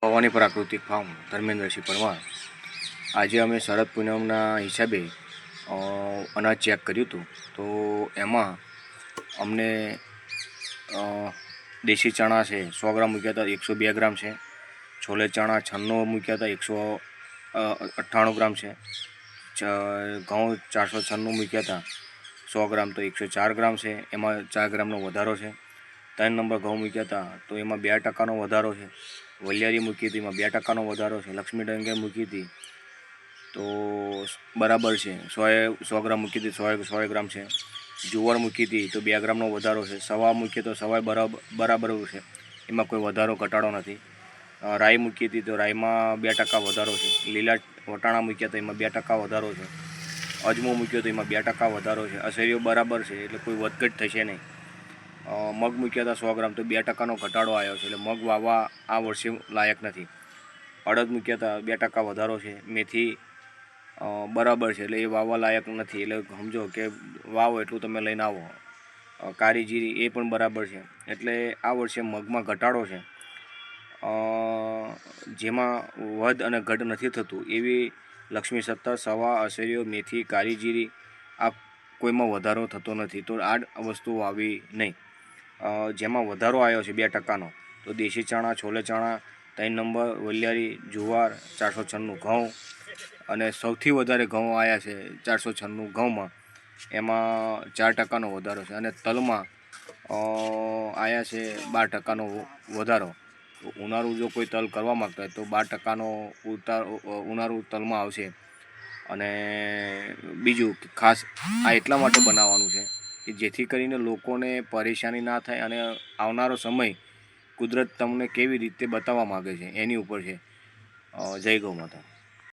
ભવાની પ્રાકૃતિક ફાર્મ ધર્મેન્દ્રસિંહ પરમાર। આજે અમે શરદ પૂનમના હિસાબે અનાજ ચેક કર્યું હતું, તો એમાં અમને દેશી ચણા છે 100 ગ્રામ મૂક્યા હતા, 102 ગ્રામ છે। છોલે ચણા 96 મૂક્યા હતા, 198 ગ્રામ છે। ઘઉં 496 મૂક્યા હતા 100 ગ્રામ, તો 104 ગ્રામ છે। એમાં 4 ગ્રામનો વધારો છે। 3 નંબર ઘઉં મૂક્યા હતા, તો એમાં 2% વધારો છે। વલિયારી મૂકી હતી, એમાં 2% વધારો છે। લક્ષ્મી ડંગે મૂકી હતી તો બરાબર છે, 100 ગ્રામ મૂકી હતી, 100 ગ્રામ છે। જુવાર મૂકી હતી તો 2 ગ્રામનો વધારો છે। સવા મૂકીએ તો સવા બરાબર છે, એમાં કોઈ વધારો ઘટાડો નથી। રાઈ મૂકી હતી તો રાઈમાં 2% વધારો છે। લીલા વટાણા મૂક્યા તો એમાં 2% વધારો છે। અજમો મૂક્યો તો એમાં 2% વધારો છે। અસેરીઓ બરાબર છે, એટલે કોઈ વધઘટ થશે નહીં। મગ મૂક્યા હતા 100 ગ્રામ, તો 2%નો ઘટાડો આવ્યો છે, એટલે મગ વાવવા આ વર્ષે લાયક નથી। અડદ મૂક્યા હતા 2% વધારો છે। મેથી બરાબર છે, એટલે એ વાવવા લાયક નથી, એટલે સમજો કે વાવો એટલું તમે લઈને આવો। કાળી જીરી એ પણ બરાબર છે, એટલે આ વર્ષે મગમાં ઘટાડો છે। જેમાં વધ અને ઘટ નથી થતું એવી લક્ષ્મી સત્તર, સવા, અસેરીઓ, મેથી, કાળી જીરી આ કોઈમાં વધારો થતો નથી, તો આ વસ્તુ વાવી નહીં। જેમાં વધારો આવ્યો છે 2%નો, તો દેશી ચણા, છોલે ચણા 3 નંબર, વલિયારી, જુવાર 496 ઘઉં, અને સૌથી વધારે ઘઉં આવ્યા છે 496 ઘઉંમાં, એમાં 4%નો વધારો છે। અને તલમાં આવ્યા છે 12%નો વધારો। ઉનાળું જો કોઈ તલ કરવા માગતા હોય તો 12%નો ઉનાળું તલમાં આવશે। અને બીજું ખાસ આ એટલા માટે બનાવવાનું છે કે જેથી કરીને લોકોને પરેશાની ના થાય, અને આવનારો સમય કુદરત તમને કેવી રીતે બતાવવા માગે છે એની ઉપર છે। જય ગૌ માતા।